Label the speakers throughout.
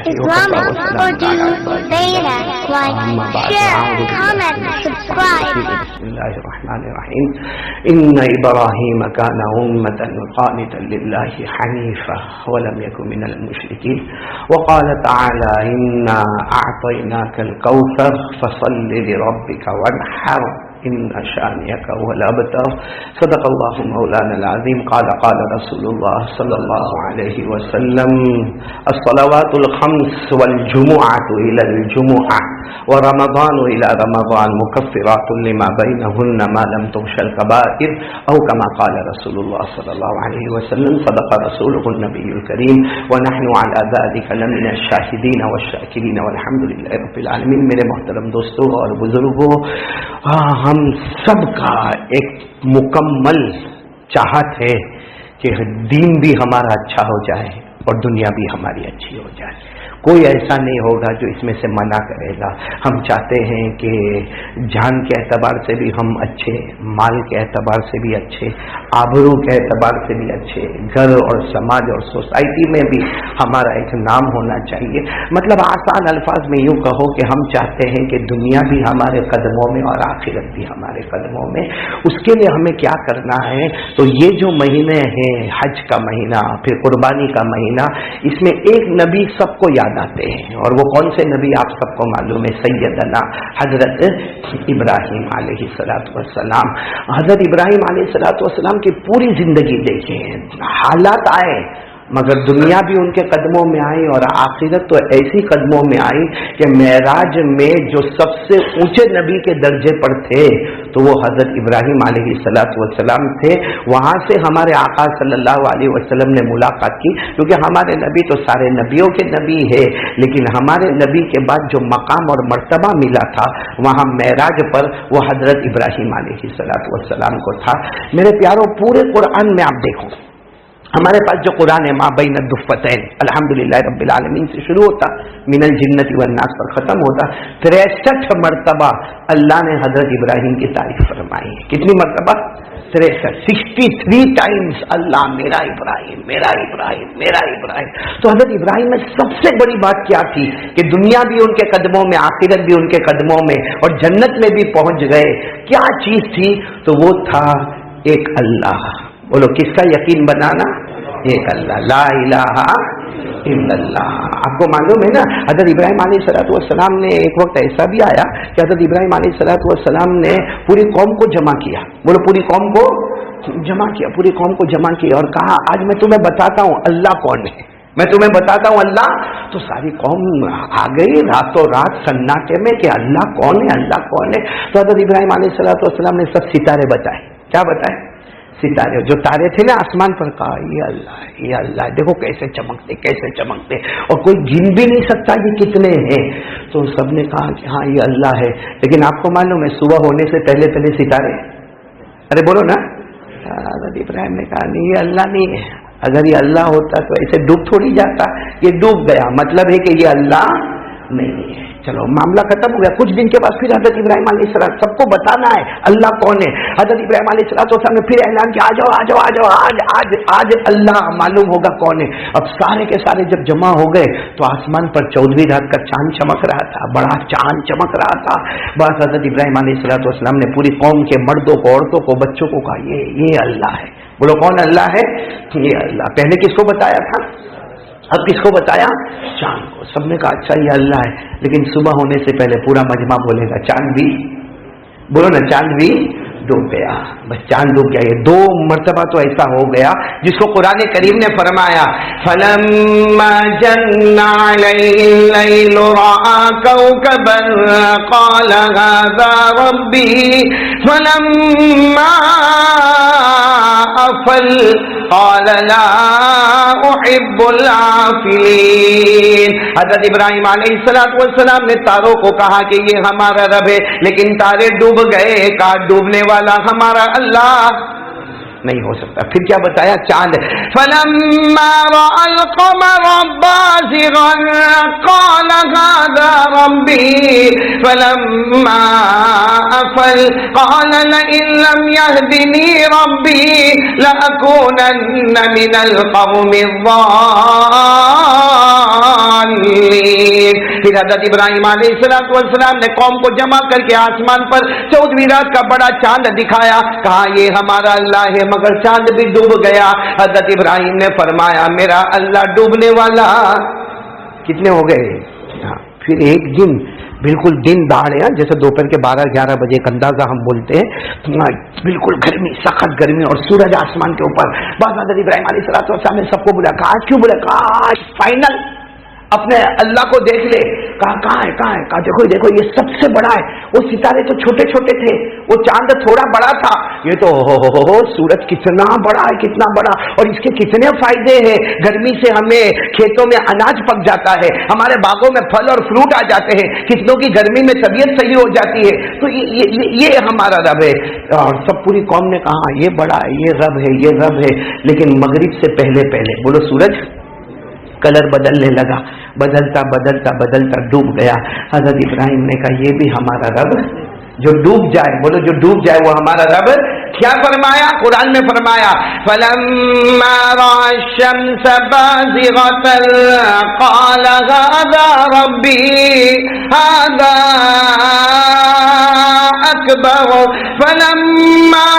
Speaker 1: Islamic Urdu Beta. Like, share, comment, subscribe.
Speaker 2: بسم الله الرحمن الرحيم إن إبراهيم كان أمة قانتا لله حنيفا ولم يكن من المشركين وقال تعالى إنا أعطيناك الكوثر فصل لربك وانحر إن شانئك هو الأبتر صدق الله مولانا العظيم قال رسول الله صلى الله عليه وسلم الصلوات الخمس والجمعة إلى الجمعة ورمضان إلى رمضان مكفرات لما بينهن ما لم تغش الكبائر أو كما قال رسول الله صلى الله عليه وسلم صدق رسوله النبي الكريم ونحن على ذلك لمن الشاهدين والشاكرين والحمد لله رب العالمين. میرے محترم دوستوں اور بزرگوں، ہم سب کا ایک مکمل چاہت ہے کہ دین بھی ہمارا اچھا ہو جائے اور دنیا بھی ہماری اچھی ہو جائے. کوئی ایسا نہیں ہوگا جو اس میں سے منع کرے گا. ہم چاہتے ہیں کہ جان کے اعتبار سے بھی ہم اچھے، مال کے اعتبار سے بھی اچھے، آبرو کے اعتبار سے بھی اچھے، گھر اور سماج اور سوسائٹی میں بھی ہمارا ایک نام ہونا چاہیے. مطلب آسان الفاظ میں یوں کہو کہ ہم چاہتے ہیں کہ دنیا بھی ہمارے قدموں میں اور آخرت بھی ہمارے قدموں میں. اس کے لیے ہمیں کیا کرنا ہے؟ تو یہ جو مہینے ہیں، حج کا مہینہ، پھر قربانی کا مہینہ، اس میں ایک نبی سب کو یاد آتے ہیں. اور وہ کون سے نبی آپ سب کو معلوم ہے، سیدنا حضرت ابراہیم علیہ السلام. حضرت ابراہیم علیہ السلام کی پوری زندگی دیکھیں، حالات آئے مگر دنیا بھی ان کے قدموں میں آئی اور آخرت تو ایسی قدموں میں آئی کہ معراج میں جو سب سے اونچے نبی کے درجے پر تھے تو وہ حضرت ابراہیم علیہ السلام تھے. وہاں سے ہمارے آقا صلی اللہ علیہ وسلم نے ملاقات کی، کیونکہ ہمارے نبی تو سارے نبیوں کے نبی ہے، لیکن ہمارے نبی کے بعد جو مقام اور مرتبہ ملا تھا وہاں معراج پر وہ حضرت ابراہیم علیہ السلام کو تھا. میرے پیاروں، پورے قرآن میں آپ دیکھو، ہمارے پاس جو قرآن ہے، ما بین الدفتین، الحمدللہ رب العالمین سے شروع ہوتا، من الجنت والناس پر ختم ہوتا. 63 مرتبہ اللہ نے حضرت ابراہیم کی تعریف فرمائی ہے. کتنی مرتبہ؟ 63 ٹائمز اللہ میرا ابراہیم میرا ابراہیم میرا ابراہیم. تو حضرت ابراہیم میں سب سے بڑی بات کیا تھی کہ دنیا بھی ان کے قدموں میں، آخرت بھی ان کے قدموں میں اور جنت میں بھی پہنچ گئے. کیا چیز تھی؟ تو وہ تھا ایک اللہ. بولو، کس کا یقین بنانا؟ ایک اللہ، لا الہ الا اللہ. آپ کو معلوم ہے نا، حضرت ابراہیم علیہ السلام نے ایک وقت ایسا بھی آیا کہ حضرت ابراہیم علیہ السلام نے پوری قوم کو جمع کیا. بولو، پوری قوم کو جمع کیا، پوری قوم کو جمع کیا اور کہا آج میں تمہیں بتاتا ہوں اللہ کون ہے، میں تمہیں بتاتا ہوں اللہ. تو ساری قوم آ گئی راتوں رات سناٹے میں کہ اللہ کون ہے، اللہ کون ہے. تو حضرت ابراہیم علیہ السلام نے سب ستارے بتائے. کیا بتائے؟ ستارے. جو تارے تھے نا آسمان پر، کہا یہ اللہ ہے، یہ اللہ ہے، دیکھو کیسے چمکتے کیسے چمکتے، اور کوئی گن بھی نہیں سکتا کہ کتنے ہیں. تو سب نے کہا کہ ہاں یہ اللہ ہے. لیکن آپ کو معلوم ہے صبح ہونے سے پہلے پہلے ستارے، ارے بولو نا. حضرت ابراہیم نے کہا نہیں، یہ اللہ نہیں ہے. اگر یہ اللہ ہوتا تو ایسے ڈوب تھوڑی جاتا، یہ ڈوب گیا، مطلب ہے کہ یہ اللہ نہیں ہے. چلو معاملہ ختم ہو گیا. کچھ دن کے بعد پھر حضرت ابراہیم علیہ السلام، سب کو بتانا ہے اللہ کون ہے. حضرت ابراہیم علیہ السلام نے پھر اعلان کیا، آ جاؤ آ جاؤ آ جاؤ، آج اللہ معلوم ہوگا کون ہے. اب سارے کے سارے جب جمع ہو گئے تو آسمان پر 14ویں رات کا چاند چمک رہا تھا، بڑا چاند چمک رہا تھا. بس حضرت ابراہیم علیہ السلام نے پوری قوم کے مردوں کو، عورتوں کو، بچوں کو کہا یہ اللہ ہے. بولو کون اللہ ہے؟ یہ اللہ. پہلے کس کو بتایا تھا؟ اب کس کو بتایا؟ چاند کو. سب نے کہا اچھا یہ اللہ ہے. لیکن صبح ہونے سے پہلے پورا مجمع بولے گا چاند بھی، بولو نا، چاند بھی ڈوب گیا. بس چاند ڈوب گیا. یہ 2 مرتبہ تو ایسا ہو گیا جس کو قرآن کریم نے فرمایا فَلَمَّا جَنَّ عَلَيْهِ اللَّيْلُ رَأَىٰ كَوْكَبًا قَالَ هَٰذَا رَبِّي فَلَمَّا أَفَلَ قال لا احب العافلین. حضرت ابراہیم علیہ السلام نے تاروں کو کہا کہ یہ ہمارا رب ہے، لیکن تارے ڈوب گئے. کہا ڈوبنے والا ہمارا اللہ نہیں ہو سکتا. پھر کیا بتایا؟ چاند. فلما رأى القمر بازغا قال هذا ربي فلما أفل قال لئن لم يهدني ربي لأكونن من القوم الضالين. پھر حضرت ابراہیم علیہ السلام نے قوم کو جمع کر کے آسمان پر 14ویں رات کا بڑا چاند دکھایا، کہا یہ ہمارا اللہ ہے، مگر چاند بھی ڈوب گیا۔ حضرت ابراہیم نے فرمایا میرا اللہ ڈوبنے والا کتنے ہو گئے؟ پھر ایک دن بالکل دن دہاڑے، جیسے دوپہر کے 12-11 بجے ایک اندازہ ہم بولتے ہیں، بالکل گرمی، سخت گرمی اور سورج آسمان کے اوپر۔ بعد حضرت ابراہیم علیہ السلام نے سب کو بلایا، کہا آج کیوں بولے؟ کہا آج فائنل اپنے اللہ کو دیکھ لے۔ کہا کہاں ہے؟ کہاں ہے؟ کہا دیکھو دیکھو یہ سب سے بڑا ہے، وہ ستارے تو چھوٹے چھوٹے تھے، وہ چاند تھوڑا بڑا تھا، یہ تو ہو سورج کتنا بڑا ہے، کتنا بڑا، اور اس کے کتنے فائدے ہیں۔ گرمی سے ہمیں کھیتوں میں اناج پک جاتا ہے، ہمارے باغوں میں پھل اور فروٹ آ جاتے ہیں، کتنوں کی گرمی میں طبیعت صحیح ہو جاتی ہے۔ تو یہ ہمارا رب ہے۔ اور سب پوری قوم نے کہا یہ بڑا ہے، یہ رب ہے، یہ رب ہے۔ لیکن مغرب سے پہلے بولو سورج کلر بدلنے لگا، بدلتا بدلتا بدلتا ڈوب گیا۔ حضرت ابراہیم نے کہا یہ بھی ہمارا رب جو ڈوب جائے، بولو جو ڈوب جائے وہ ہمارا رب۔ کیا فرمایا؟ قرآن میں فرمایا فَلَمَّا رَأَى الشَّمْسَ بَازِغَةً قَالَ هَذَا رَبِّي هَذَا أَكْبَرُ فَلَمَّا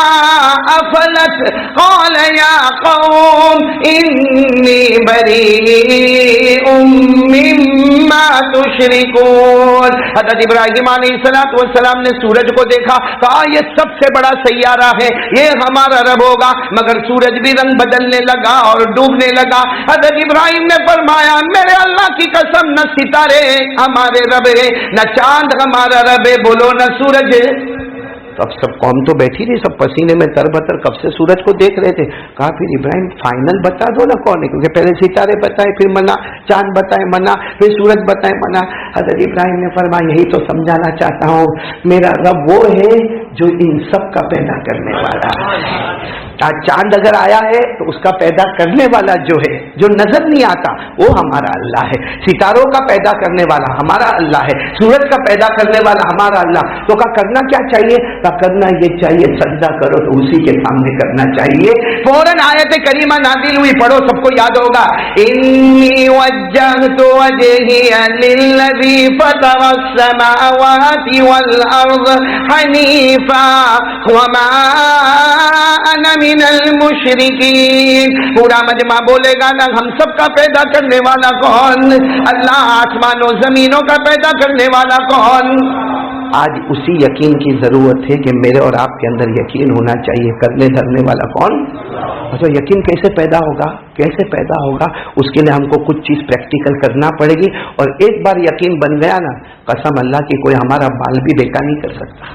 Speaker 2: أَفَلَتْ قَالَ يَا قَوْمِ إِنِّي بَرِيءٌ مِّمَّا تُشْرِكُونَ۔ حضرت ابراہیم علیہ السلام نے سورج کو دیکھا، کہا یہ سب سے بڑا سیارہ ہے، یہ ہمارا رب ہوگا، مگر سورج بھی رنگ بدلنے لگا اور ڈوبنے لگا۔ حضرت ابراہیم نے فرمایا میرے اللہ کی قسم نہ ستارے ہمارے رب ہے، نہ چاند ہمارا رب ہے، بولو نہ سورج ہے۔ تو اب سب قوم تو بیٹھی رہی، سب پسینے میں تر بتر کب سے سورج کو دیکھ رہے تھے۔ کہا پھر ابراہیم فائنل بتا دو نا کون ہے، کیونکہ پہلے ستارے بتائے پھر منا، چاند بتائے منا، پھر سورج بتائے منا۔ حضرت ابراہیم نے فرمایا یہی تو سمجھانا چاہتا ہوں، میرا رب وہ ہے جو ان سب کا پیدا کرنے والا ہے۔ چاند اگر آیا ہے تو اس کا پیدا کرنے والا جو ہے، جو نظر نہیں آتا، وہ ہمارا اللہ ہے۔ ستاروں کا پیدا کرنے والا ہمارا اللہ ہے، سورج کا پیدا کرنے والا ہمارا اللہ۔ تو کہا کرنا کیا چاہیے؟ کہا کرنا یہ چاہیے سجدہ کرو تو اسی کے سامنے کرنا چاہیے۔ فوراً آیت کریمہ نازل ہوئی، پڑھو سب کو یاد ہوگا، انی وجہت وجہی للذی فطر السماوات والارض حنیفا وما انا من المشرکین۔ پورا مجمع بولے گا نا ہم سب کا پیدا کرنے والا کون؟ اللہ۔ آسمانوں زمینوں کا پیدا کرنے والا کون؟ آج اسی یقین کی ضرورت ہے کہ میرے اور آپ کے اندر یقین ہونا چاہیے، کرنے دھرنے والا کون؟ تو یقین کیسے پیدا ہوگا؟ کیسے پیدا ہوگا؟ اس کے لیے ہم کو کچھ چیز پریکٹیکل کرنا پڑے گی، اور ایک بار یقین بن گیا نا، قسم اللہ کی کوئی ہمارا بال بھی بیکا نہیں کر سکتا،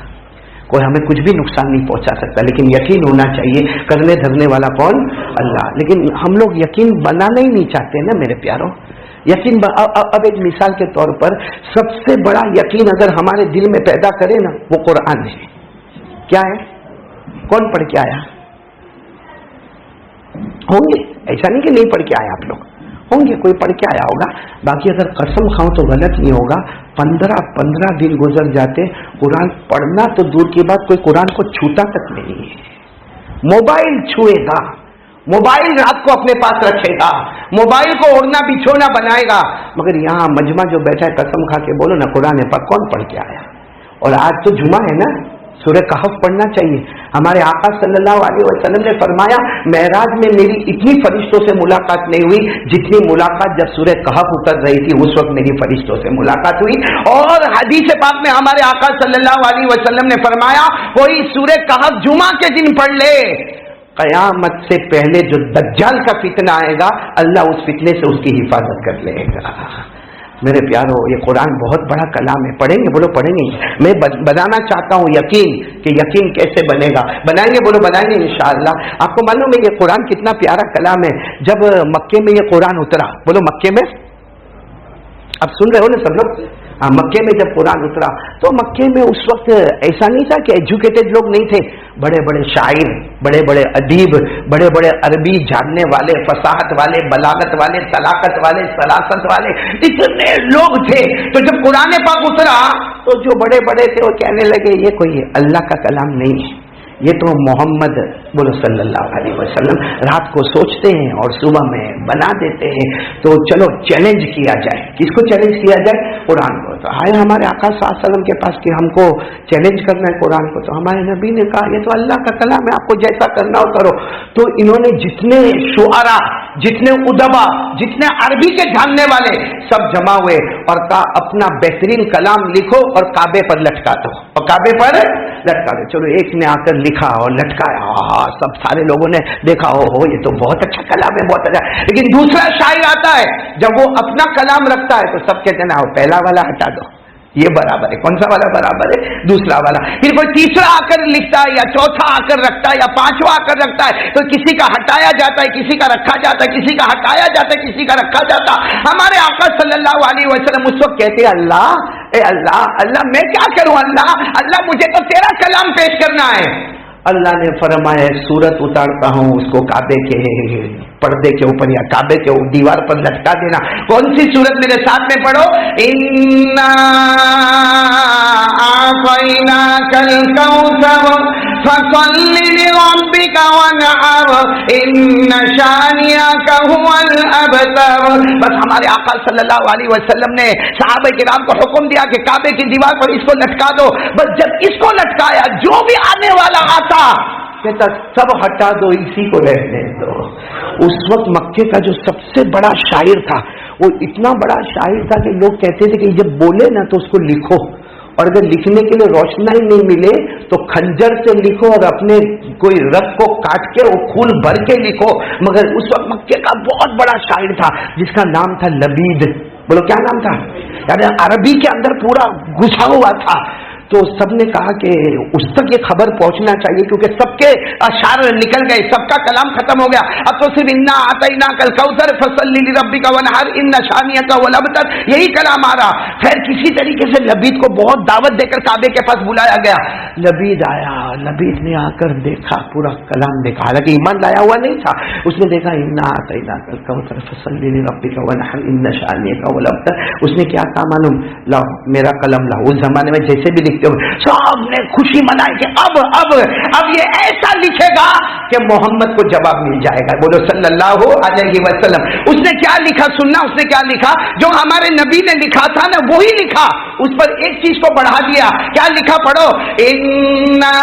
Speaker 2: کوئی ہمیں کچھ بھی نقصان نہیں پہنچا سکتا۔ لیکن یقین ہونا چاہیے، کرنے دھرنے والا کون؟ اللہ۔ لیکن ہم لوگ یقین بنانا ہی نہیں چاہتے نا میرے پیاروں۔ یقین اب ایک مثال کے طور پر سب سے بڑا یقین اگر ہمارے دل میں پیدا کرے نا، وہ قرآن ہے۔ کیا ہے؟ کون پڑھ کے آیا؟ ہوں گے، ایسا نہیں کہ نہیں پڑھ کے آیا، آپ لوگ ہوں گے، کوئی پڑھ کے آیا ہوگا۔ باقی اگر قسم کھاؤں تو غلط نہیں ہوگا، 15 دن گزر جاتے قرآن پڑھنا تو دور کی بات، کوئی قرآن کو چھوتا تک نہیں ہے۔ موبائل چھوئے گا، موبائل رات کو اپنے پاس رکھے گا، موبائل کو اوڑھنا بچھونا بنائے گا، مگر یہاں مجمع جو بیٹھا ہے قسم کھا کے بولو نا قرآن پاک کون پڑھ کے آیا؟ اور آج تو جمعہ ہے نا، سورہ کہف پڑھنا چاہیے۔ ہمارے آقا صلی اللہ علیہ وسلم نے فرمایا معراج میں میری اتنی فرشتوں سے ملاقات نہیں ہوئی جتنی ملاقات جب سورہ کہف اتر رہی تھی، اس وقت میری فرشتوں سے ملاقات ہوئی۔ اور حدیث پاک میں ہمارے آقا صلی اللہ علیہ وسلم نے فرمایا کوئی سورہ کہف جمعہ کے دن پڑھ لے، قیامت سے پہلے جو دجال کا فتنہ آئے گا اللہ اس فتنے سے اس کی حفاظت کر لے گا۔ میرے پیارو یہ قرآن بہت بڑا کلام ہے، پڑھیں گے؟ بولو پڑھیں گے۔ میں بنانا چاہتا ہوں یقین، کہ یقین کیسے بنے گا؟ بنائیں گے؟ بولو بنائیں گے انشاءاللہ۔ آپ کو معلوم ہے یہ قرآن کتنا پیارا کلام ہے؟ جب مکے میں یہ قرآن اترا، بولو مکے میں، اب سن رہے ہو نا سب لوگ؟ مکے میں جب قرآن اترا تو مکے میں اس وقت ایسا نہیں تھا کہ ایجوکیٹڈ لوگ نہیں تھے، بڑے بڑے شاعر، بڑے بڑے ادیب، بڑے بڑے عربی جاننے والے، فصاحت والے، بلاغت والے، طلاقت والے، سلاست والے، اتنے لوگ تھے۔ تو جب قرآن پاک اترا تو جو بڑے بڑے تھے وہ کہنے لگے یہ کوئی اللہ کا کلام نہیں ہے، یہ تو محمد بولو صلی اللہ علیہ وسلم رات کو سوچتے ہیں اور صبح میں بنا دیتے ہیں. تو چلو چیلنج کیا جائے. کس کو چیلنج کیا جائے؟ قرآن کو. تو آئے ہمارے آقا صلی اللہ علیہ وسلم کے پاس کہ ہم کو چیلنج کرنا ہے قرآن کو. تو ہمارے نبی نے کہا یہ تو اللہ کا کلام ہے, آپ کو جیسا کرنا ہو کرو. تو انہوں نے جتنے شعراء, جتنے ادبا, جتنے عربی کے جاننے والے سب جمع ہوئے اور کہا اپنا بہترین کلام لکھو اور کعبے پر لٹکا دو, اور کعبے پر لٹکا دو. چلو ایک نے آ کر لکھا اور لٹکایا, سب سارے لوگوں نے دیکھا ہو یہ تو بہت اچھا کلام ہے, بہت اچھا. لیکن دوسرا شاعر آتا ہے, جب وہ اپنا کلام رکھتا ہے تو سب کہتے ہیں نا پہلا والا ہٹا دو, یہ برابر ہے. کون سا والا برابر ہے؟ دوسرا والا. پھر کوئی تیسرا آ کر لکھتا ہے یا چوتھا آ کر رکھتا ہے یا پانچواں آ کر رکھتا ہے, تو کسی کا ہٹایا جاتا ہے, کسی کا رکھا جاتا ہے, کسی کا ہٹایا جاتا ہے, کسی کا رکھا جاتا. ہمارے آقا صلی اللہ علیہ وسلم اس وقت کہتے ہیں اللہ, اے اللہ, اللہ میں کیا کروں, اللہ اللہ مجھے تو تیرا کلام پیش کرنا ہے. اللہ نے فرمایا سورت اتارتا ہوں, اس کو کعبے کے پردے کے اوپر یا کعبے کے دیوار پر لٹکا دینا. کون سی سورت میرے ساتھ میں پڑھو؟ اِنَّا أَعْطَيْنَاكَ الْكَوْثَرَ فَصَلِّ لِرَبِّكَ وَانْحَرْ إِنَّ شَانِئَكَ هُوَ الْأَبْتَرُ. بس ہمارے آقا صلی اللہ علیہ وسلم نے صحابہ کرام کو حکم دیا کہ کعبے کی دیوار پر اس کو لٹکا دو. بس جب اس کو لٹکایا, جو بھی آنے والا آتا کہتا سب ہٹا دو, اسی کو رہنے دو. اس وقت مکے کا جو سب سے بڑا شاعر تھا, وہ اتنا بڑا شاعر تھا کہ لوگ کہتے تھے کہ جب بولے نا تو اس کو لکھو, اور اگر لکھنے کے لیے روشنائی نہیں ملے تو خنجر سے لکھو اور اپنے کوئی رگ کو کاٹ کے وہ خون بھر کے لکھو. مگر اس وقت مکے کا بہت بڑا شاعر تھا جس کا نام تھا لبید. بولو کیا نام تھا؟ یعنی عربی کے اندر پورا گھسا ہوا تھا. تو سب نے کہا کہ اس تک یہ خبر پہنچنا چاہیے, کیونکہ سب کے اشعار نکل گئے, سب کا کلام ختم ہو گیا. اب تو صرف انا اعطیناک الکوثر فصلی لربک وانحر ان شانئک هو الابتر یہی کلام آ رہا. خیر کسی طریقے سے لبید کو بہت دعوت دے کر کعبے کے پاس بلایا گیا. لبید آیا, لبید نے آ کر دیکھا, پورا کلام دیکھا, حالانکہ ایمان لایا ہوا نہیں تھا. اس نے دیکھا انا اعطیناک الکوثر فصلی لربک وانحر ان شانئک هو الابتر. اس نے کیا کہا معلوم؟ لاؤ میرا قلم لاؤ. اس زمانے میں جیسے بھی سب نے خوشی منائی کہ اب یہ ایسا لکھے گا کہ محمد کو جواب مل جائے گا. بولو صلی اللہ علیہ وسلم. اس نے کیا لکھا سننا, اس نے کیا لکھا؟ جو ہمارے نبی نے لکھا تھا نا وہی لکھا, اس پر ایک چیز کو بڑھا دیا. کیا لکھا پڑھو؟ اِنَّا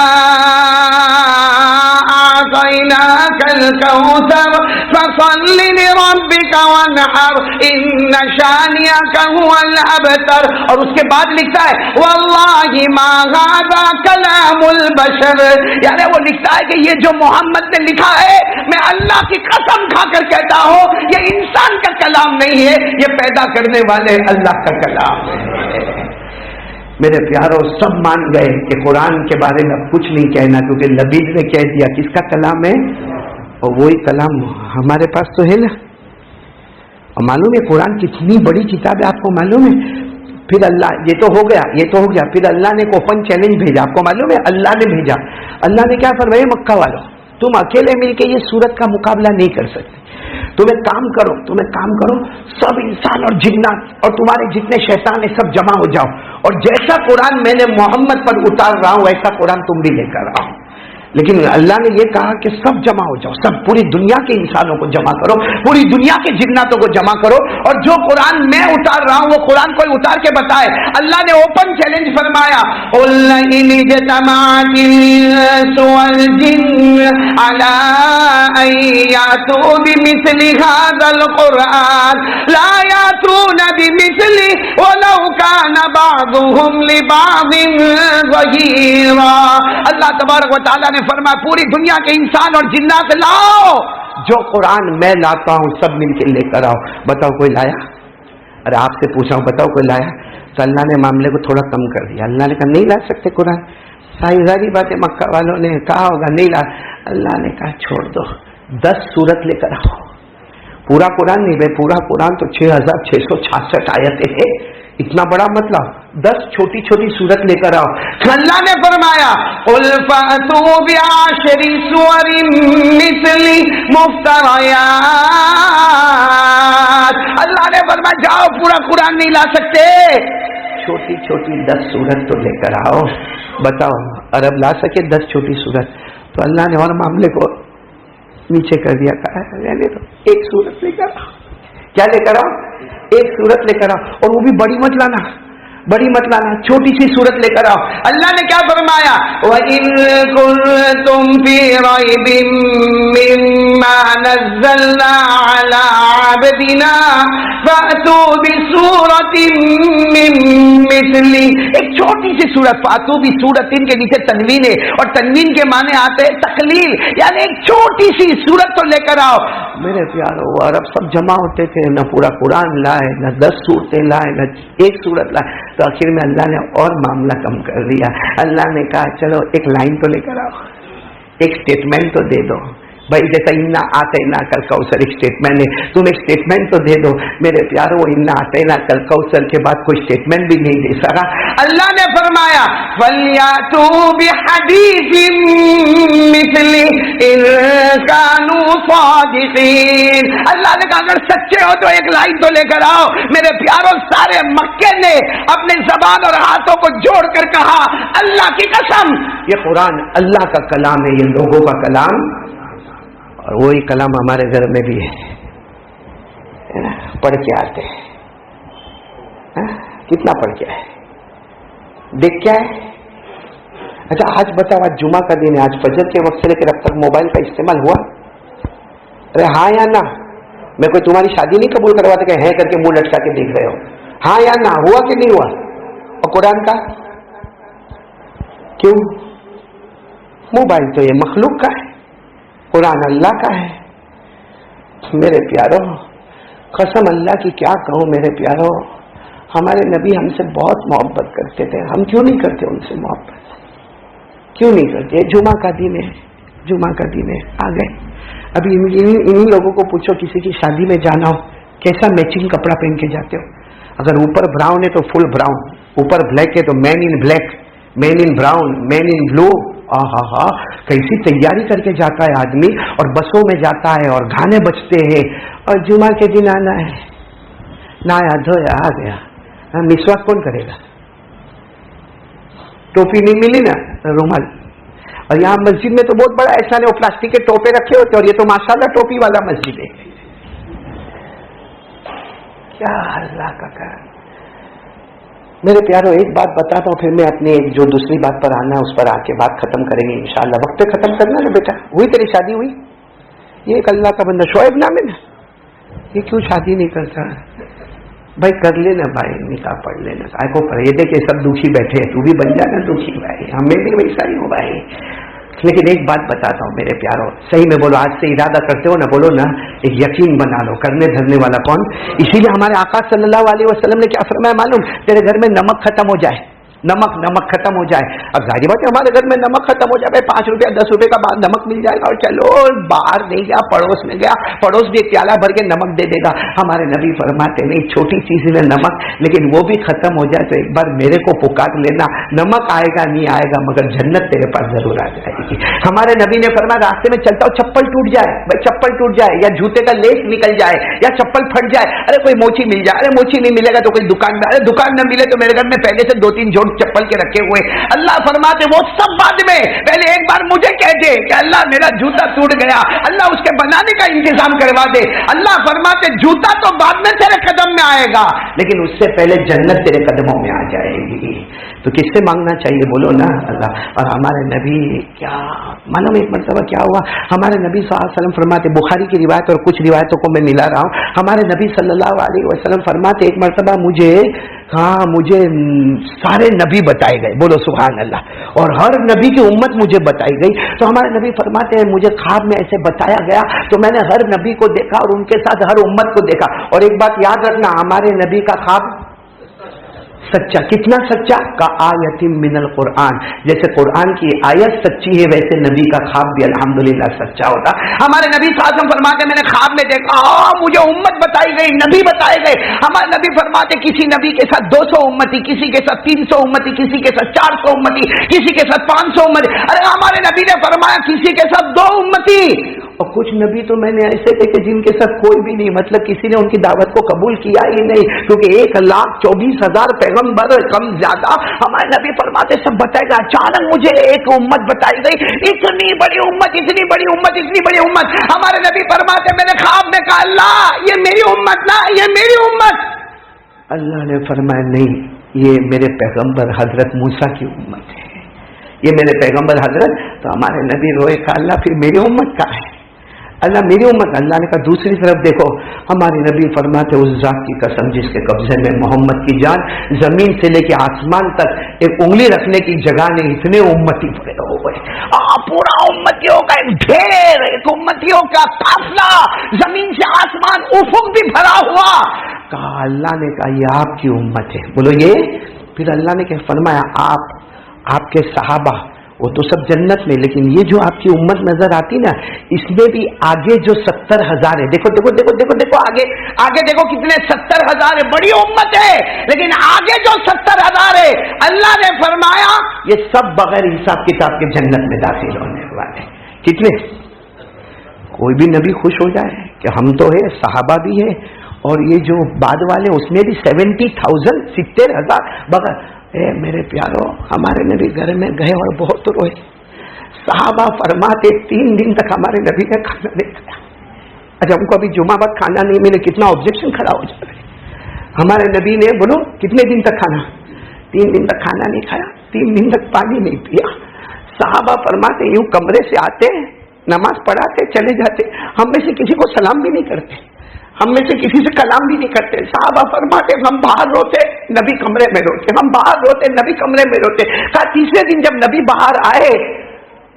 Speaker 2: أَعْطَيْنَاكَ الْكَوْثَرَ فَصَلِّ لِرَبِّكَ وَانْحَرْ إِنَّ شَانِئَكَ هُوَ الْأَبْتَرُ. اور اس کے بعد لکھتا ہے وَاللَّهِ ما هذا كلام البشر. یعنی وہ لکھتا ہے کہ یہ جو محمد نے لکھا ہے, میں اللہ کی قسم کھا کر کہتا ہوں یہ انسان کا کلام نہیں ہے, یہ پیدا کرنے والے اللہ کا کلام ہے. میرے پیاروں سب مان گئے کہ قرآن کے بارے میں اب کچھ نہیں کہنا, کیونکہ لبید نے کہہ دیا کس کا کلام ہے, اور وہی کلام ہمارے پاس تو ہے نا. اور معلوم ہے قرآن کتنی بڑی کتاب ہے, آپ کو معلوم ہے. پھر اللہ, یہ تو ہو گیا, پھر اللہ نے ایک اوپن چیلنج بھیجا. آپ کو معلوم ہے اللہ نے بھیجا, اللہ نے کیا فرمایا مکہ والوں تم اکیلے مل کے یہ سورت کا مقابلہ نہیں کر سکتے. تم ایک کام کرو, سب انسان اور جنات اور تمہارے جتنے شیطان ہیں سب جمع ہو جاؤ, اور جیسا قرآن میں نے محمد پر اتار رہا ہوں ویسا قرآن تم بھی لے کر آؤ. لیکن اللہ نے یہ کہا کہ سب جمع ہو جاؤ, سب پوری دنیا کے انسانوں کو جمع کرو, پوری دنیا کے جناتوں کو جمع کرو, اور جو قرآن میں اتار رہا ہوں وہ قرآن کوئی اتار کے بتائے. اللہ نے اوپن چیلنج فرمایا قُلْ إِنِ اجْتَمَعَتِ الْإِنسُ وَالْجِنُّ عَلَىٰ أَن يَأْتُوا بِمِثْلِ هَٰذَا الْقُرْآنِ لَا يَأْتُونَ بِمِثْلِهِ وَلَوْ كَانَ بَعْضُهُمْ لِبَعْضٍ ظَهِيرًا. اللہ تبارک و تعالیٰ نے فرمایا پوری دنیا کے انسان اور جنات لاؤ, جو قرآن میں لاتا ہوں سب مل کے لے کر آؤ. بتاؤ کوئی لایا؟ ارے آپ سے پوچھا ہوں بتاؤ کوئی لایا؟ تو اللہ نے معاملے کو تھوڑا کم کر دیا. اللہ نے کہا نہیں لا سکتے قرآن. ظاہری بات ہے مکہ والوں نے کہا ہوگا نہیں لا. اللہ نے کہا چھوڑ دو, 10 سورت لے کر آؤ. پورا قرآن نہیں بھائی, پورا قرآن تو 6666 آیتیں ہیں, اتنا بڑا مطلب 10 چھوٹی چھوٹی صورت لے کر آؤ. اللہ نے فرمایا قُلْ فَأْتُوا بِعَشْرِ سُوَرٍ مِثْلِهِ مُفْتَرَيَاتٍ. اللہ نے فرمایا جاؤ, پورا قرآن نہیں لا سکتے, چھوٹی چھوٹی 10 صورت تو لے کر آؤ. بتاؤ عرب لا سکے 10 چھوٹی صورت؟ تو اللہ نے اور معاملے کو نیچے کر دیا، کہا رہنے دو، ایک صورت لے کر آؤ. کیا لے کر آؤ؟ ایک صورت لے کر آؤ، اور وہ بھی بڑی مت لانا، بڑی مت لانا، چھوٹی سی صورت لے کر آؤ. اللہ نے کیا فرمایا؟ وَإِن كُنتُمْ فِي رَيْبٍ مِّمَّا نَزَّلْنَا عَلَىٰ عَبْدِنَا فَأْتُوا بِسُورَةٍ مِّن مِّثْلِهِ. ایک چھوٹی سی صورت، فَأْتُوا بِسُورَةٍ کے نیچے تنوین ہے، اور تنوین کے معنی آتے ہیں تقلیل، یعنی ایک چھوٹی سی صورت تو لے کر آؤ. میرے پیارو، عرب سب جمع ہوتے تھے، نہ پورا قرآن لائے، نہ 10 صورتیں لائے، نہ ایک صورت لائے. تو آخر میں اللہ نے اور معاملہ کم کر دیا. اللہ نے کہا چلو ایک لائن تو لے کر آؤ، ایک اسٹیٹمنٹ تو دے دو. بھائی جیسا انا آتینا کل کوثر ایک اسٹیٹمنٹ ہے، تم ایک اسٹیٹمنٹ تو دے دو. میرے پیارو، انا آتینا کل کوثر کے بعد کوئی اسٹیٹمنٹ بھی نہیں دے سکا. اللہ نے فرمایا فَلْيَأْتُوا بِحَدِيثٍ مِّثْلِهِ إِن كَانُوا صَادِقِينَ. اللہ نے کہا اگر سچے ہو تو ایک لائن تو لے کر آؤ. میرے پیارو، سارے مکے نے اپنے زبان اور ہاتھوں کو جوڑ کر کہا اللہ کی قسم یہ قرآن اللہ کا کلام ہے، یہ لوگوں کا کلام، اور وہی کلام ہمارے گھر میں بھی ہے، پڑھ کے آتے ہیں. کتنا پڑھ کے آئے، دیکھ کے آئے. اچھا آج بتاؤ، آج جمعہ کا دن ہے، آج فجر کے وقت سے لے کر اب تک موبائل کا استعمال ہوا؟ ارے ہاں یا نہ؟ میں کوئی تمہاری شادی نہیں قبول کرواتا کہ ہے کر کے منہ لٹکا کے دیکھ رہے ہو. ہاں یا نہ؟ ہوا کہ نہیں ہوا؟ اور قرآن کا کیوں؟ موبائل تو یہ مخلوق کا ہے، قرآن اللہ کا ہے. میرے پیارو، قسم اللہ کی کیا کہوں میرے پیارو، ہمارے نبی ہم سے بہت محبت کرتے تھے. ہم کیوں نہیں کرتے ان سے محبت؟ کیوں نہیں کرتے؟ جمعہ کا دن ہے، جمعہ کا دن ہے، آ گئے. ابھی انہی لوگوں کو پوچھو کسی کی شادی میں جانا ہو، کیسا میچنگ کپڑا پہن کے جاتے ہو؟ اگر اوپر براؤن ہے تو فل براؤن، اوپر بلیک ہے تو مین in black, main in brown, مین ان بلو. ہاں کیسی تیاری کر کے جاتا ہے آدمی، اور بسوں میں جاتا ہے اور گانے بجتے ہیں. اور جمعہ کے دن آنا ہے، نایا دھویا آ گیا. مسواک کون کرے گا؟ ٹوپی نہیں ملی نا، رومال. اور یہاں مسجد میں تو بہت بڑا ایسا نہیں، وہ پلاسٹک کے ٹوپے رکھے ہوتے، اور یہ تو ماشاءاللہ ٹوپی والا مسجد ہے. کیا اللہ کا کام. میرے پیارو، ایک بات بتاتا ہوں، پھر میں اپنی جو دوسری بات پر آنا ہے اس پر آ کے بات ختم کریں گے انشاءاللہ. وقت پہ ختم کرنا نا بیٹا. ہوئی تیری شادی ہوئی؟ یہ ایک اللہ کا بندہ شعیب نام ہے نا، یہ کیوں شادی نہیں کرتا؟ بھائی کر لینا بھائی، نکاح پڑھ لینا. آئے کو پڑھ، یہ دیکھ سب دکھی بیٹھے ہیں، تو بھی بن جانا دکھی بھائی، ہمیں بھی ویسا ہی ہو بھائی. لیکن ایک بات بتاتا ہوں میرے پیارو، صحیح میں بولو، آج سے ارادہ کرتے ہو نا، بولو نا، ایک یقین بنا لو، کرنے دھرنے والا کون؟ اسی لیے ہمارے آقا صلی اللہ علیہ وسلم نے کیا فرمایا معلوم؟ تیرے گھر میں نمک ختم ہو جائے، نمک ختم ہو جائے. اب ظاہر بات ہے ہمارے گھر میں نمک ختم ہو جائے، بھائی 5 روپیہ 10 روپے کا بعد نمک مل جائے گا، اور چلو باہر نہیں گیا، پڑوس میں گیا، پڑوس بھی ایک پیالہ بھر کے نمک دے دے گا. ہمارے نبی فرماتے نہیں، چھوٹی چیز ہے نمک، لیکن وہ بھی ختم ہو جائے تو ایک بار میرے کو پکار لینا. نمک آئے گا نہیں آئے گا، مگر جنت تیرے پاس ضرور آ جائے گی. ہمارے نبی نے فرمایا راستے میں چلتا ہوں چپل ٹوٹ جائے، بھائی چپل ٹوٹ جائے، یا جوتے کا لیس نکل جائے، یا چپل پھٹ جائے، ارے کوئی موچی مل جائے، ارے موچی نہیں ملے گا تو کوئی دکان میں، ارے دکان نہ ملے تو میرے گھر میں پہلے سے 2-3 جوڑ چپل کے رکھے ہوئے. اللہ فرماتے وہ سب بعد میں، پہلے ایک بار مجھے کہہ دے کہ اللہ میرا جوتا ٹوٹ گیا، اللہ اس کے بنانے کا انتظام کروا دے. اللہ فرماتے جوتا تو بعد میں تیرے قدم میں آئے گا، لیکن اس سے پہلے جنت تیرے قدموں میں آ جائے گی. تو کس سے مانگنا چاہیے؟ بولو نا اللہ. اور ہمارے نبی کیا معلوم، ایک مرتبہ کیا ہوا، ہمارے نبی صلی اللہ علیہ وسلم فرماتے، بخاری کی روایت اور کچھ روایتوں کو میں ملا رہا ہوں، ہمارے نبی صلی اللہ علیہ وسلم فرماتے ایک مرتبہ مجھے سارے نبی بتائے گئے، بولو سبحان اللہ، اور ہر نبی کی امت مجھے بتائی گئی. تو ہمارے نبی فرماتے ہیں مجھے خواب میں ایسے بتایا گیا تو میں نے ہر نبی کو دیکھا اور ان کے ساتھ ہر امت کو دیکھا. اور ایک بات یاد رکھنا، ہمارے نبی کا خواب سچا. کتنا سچا؟ کا آیت من القرآن، جیسے قرآن کی آیت سچی ہے ویسے نبی کا خواب بھی الحمدللہ سچا ہوتا. ہمارے نبی صلی اللہ علیہ وسلم فرماتے میں نے خواب میں دیکھا، مجھے امت بتائی گئی، نبی بتائے گئے. ہمارے نبی فرماتے کسی نبی کے ساتھ 200 امتی، کسی کے ساتھ 300 امتی، کسی کے ساتھ 400 امتی، کسی کے ساتھ 500 امتی. ارے ہمارے نبی نے فرمایا کسی کے ساتھ 2 امتی. اور کچھ نبی تو میں نے ایسے دیکھے جن کے ساتھ کوئی بھی نہیں، مطلب کسی نے ان کی دعوت کو قبول کیا ہی نہیں، کیونکہ 1,24,000 پیغمبر کم زیادہ ہمارے نبی فرماتے سب بتائے گا، اچانک مجھے ایک امت بتائی گئی، اتنی بڑی امت، اتنی بڑی امت، اتنی بڑی امت. ہمارے نبی فرماتے میں نے خواب میں کہا اللہ یہ میری امت نہ، یہ میری امت. اللہ نے فرمایا نہیں، یہ میرے پیغمبر حضرت موسیٰ کی امت ہے، یہ میرے پیغمبر حضرت. تو ہمارے نبی روئے کہا اللہ پھر میری امت کا ہے، اللہ میری امت. اللہ نے کہا دوسری طرف دیکھو، ہمارے نبی فرماتے اس ذات کی قسم جس کے قبضے میں محمد کی جان، زمین سے لے کے آسمان تک ایک انگلی رکھنے کی جگہ نہیں، اتنے امتی پڑے ہو گئے. پورا امتیوں کا ایک ڈھیر، ایک امتیوں کا قافلہ، زمین سے آسمان افق بھی بھرا ہوا. کہا اللہ نے کہا یہ آپ کی امت ہے. بولو یہ. پھر اللہ نے کیا فرمایا، آپ کے صحابہ وہ تو سب جنت میں، لیکن یہ جو آپ کی امت نظر آتی نا، اس میں بھی آگے جو 70,000 ہے، دیکھو دیکھو دیکھو دیکھو دیکھو آگے دیکھو کتنے 70,000 ہے، بڑی امت ہے، لیکن آگے جو 70,000 ہے اللہ نے فرمایا یہ سب بغیر حساب کتاب کے جنت میں داخل ہونے والے. کتنے؟ کوئی بھی نبی خوش ہو جائے کہ ہم تو ہے، صحابہ بھی ہے، اور یہ جو بعد والے اس میں بھی 70,000 70,000 بغیر. اے میرے پیارو، ہمارے نبی گھر میں گئے اور بہت روئے. صحابہ فرماتے 3 دن تک ہمارے نبی نے کھانا نہیں کھایا. اچھا ہم کو ابھی جمعہ بعد کھانا نہیں ملے، کتنا آبجیکشن کھڑا ہو جائے. ہمارے نبی نے بولو کتنے دن تک کھانا؟ 3 دن تک کھانا نہیں کھایا، 3 دن تک پانی نہیں پیا. صحابہ فرماتے یوں کمرے سے آتے، نماز پڑھاتے، چلے جاتے، ہم میں سے کسی کو سلام بھی نہیں کرتے، ہم میں سے کسی سے کلام بھی نہیں کرتے. صحابہ فرماتے ہم باہر روتے، نبی کمرے میں روتے، ہم باہر روتے، نبی کمرے میں روتے. کہا تیسرے دن جب نبی باہر آئے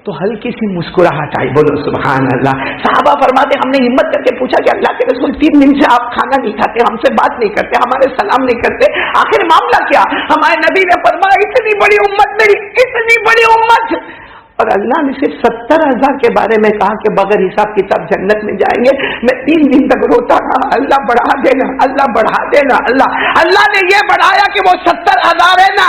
Speaker 2: تو ہلکی سی مسکراہٹ آئی. بولو سبحان اللہ. صحابہ فرماتے ہم نے ہمت کر کے پوچھا کہ اللہ کے رسول 3 دن سے آپ کھانا نہیں کھاتے، ہم سے بات نہیں کرتے، ہمارے سلام نہیں کرتے، آخر معاملہ کیا؟ ہمارے نبی نے فرمایا اتنی بڑی امت میری، اتنی بڑی امت، اور اللہ نے صرف 70,000 کے بارے میں کہا کہ بغیر حساب کتاب جنت میں جائیں گے. میں 3 دن تک روتا رہا، اللہ بڑھا دینا، اللہ بڑھا دینا. اللہ نے یہ بڑھایا کہ وہ 70,000 ہے نا،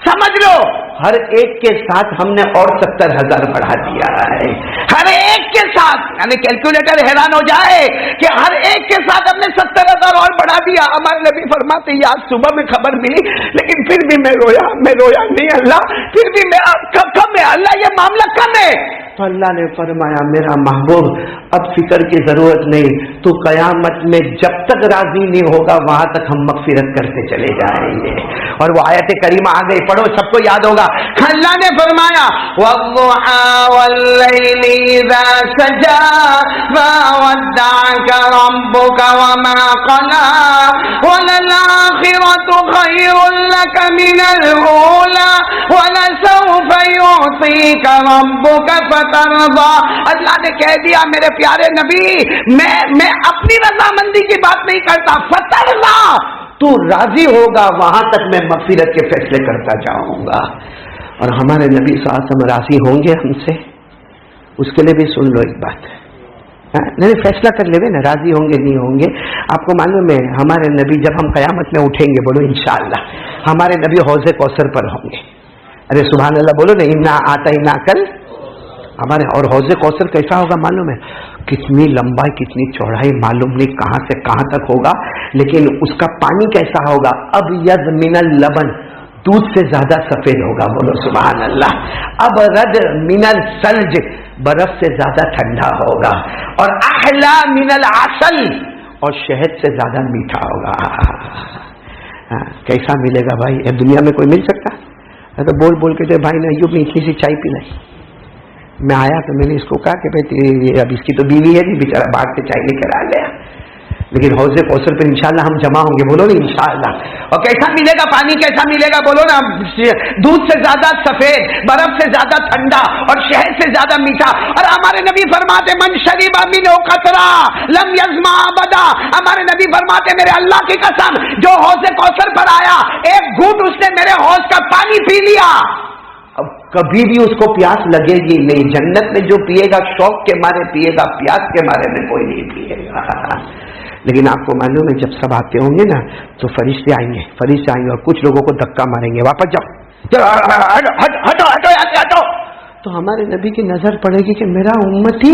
Speaker 2: سمجھ لو ہر ایک کے ساتھ ہم نے اور 70,000 بڑھا دیا ہے. ہر ایک کے ساتھ، یعنی کیلکولیٹر حیران ہو جائے کہ ہر ایک کے ساتھ ہم نے 70,000 اور بڑھا دیا. ہمارے نبی فرماتے آج صبح میں خبر ملی، لیکن پھر بھی میں رویا نہیں اللہ، پھر بھی میں کم ہے اللہ، یہ معاملہ کم ہے. تو اللہ نے فرمایا میرا محبوب اب فکر کی ضرورت نہیں، تو قیامت میں جب تک راضی نہیں ہوگا وہاں تک ہم مغفرت کرتے چلے جائیں گے. اور وہ آیت کریمہ آ گئی، پڑھو سب کو یاد ہوگا. اللہ نے فرمایا وَالضُّحَىٰ وَاللَّيْلِ إِذَا سَجَىٰ مَا وَدَّعَكَ رَبُّكَ وَمَا قَلَىٰ وَلَلْآخِرَةُ خَيْرٌ لَّكَ مِنَ الْأُولَىٰ وَلَسَوْفَ يُعْطِيكَ رَبُّكَ فَتَرْضَىٰ. اللہ نے کہہ دیا میرے پیارے نبی، میں اپنی رضامندی کی بات نہیں کرتا، فترضیٰ تو راضی ہوگا وہاں تک میں مغفرت کے فیصلے کرتا جاؤں گا. اور ہمارے نبی صلی اللہ علیہ وسلم راضی ہوں گے ہم سے، اس کے لیے بھی سن لو ایک بات. نہیں فیصلہ کر لے نا، راضی ہوں گے نہیں ہوں گے. آپ کو معلوم ہے ہمارے نبی جب ہم قیامت میں اٹھیں گے، بولو انشاءاللہ ہمارے نبی حوض کوثر پر ہوں گے. ارے سبحان اللہ بولو نا، انا آتینا کل ہمارے. اور حوض کوثر کیسا ہوگا معلوم ہے؟ کتنی لمبائی کتنی چوڑائی معلوم نہیں کہاں سے کہاں تک ہوگا، لیکن اس کا پانی کیسا ہوگا؟ ابیض من اللبن، دودھ سے زیادہ سفید ہوگا. بولو سبحان اللہ. ابرد من الثلج، برف سے زیادہ ٹھنڈا ہوگا. اور احلا من العسل، اور شہد سے زیادہ میٹھا ہوگا. کیسا ملے گا بھائی؟ یہ دنیا میں کوئی مل سکتا؟ تو بول کے جو بھائی نے ایوب نے اتنی سی چائے پلائی. میں آیا تو میں نے اس کو کہا کہ بھائی اب اس کی تو بیوی ہے نہیں، بیچارہ باہر سے چائے لے کر آ گیا، لیکن حوض کوثر پہ انشاءاللہ ہم جمع ہوں گے. بولو نا انشاءاللہ. اور کیسا ملے گا پانی؟ کیسا ملے گا؟ بولو نا، دودھ سے زیادہ سفید، برف سے زیادہ ٹھنڈا، اور شہد سے زیادہ میٹھا. اور ہمارے نبی فرماتے من شرب منہ قطرہ لم یظمأ ابدا. ہمارے نبی فرماتے میرے اللہ کی قسم جو حوض کوثر پر آیا، ایک گھونٹ اس نے میرے حوض کا پانی پی لیا، اب کبھی بھی اس کو پیاس لگے گی نہیں. جنت میں جو پیے گا شوق کے مارے پیے گا، پیاس کے مارے میں کوئی نہیں پیے گا. لیکن آپ کو معلوم ہے جب سب آتے ہوں گے نا تو فرشتے آئیں گے اور کچھ لوگوں کو دھکا ماریں گے، واپس جاؤ، ہٹو. تو ہمارے نبی کی نظر پڑے گی کہ میرا امتی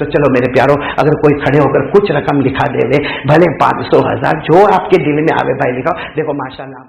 Speaker 2: تو چلو میرے پیارو، اگر کوئی کھڑے ہو کر کچھ رقم لکھا دے، بھلے 500 1000 جو آپ کے دل میں آوے بھائی لکھاؤ. دیکھو ماشاءاللہ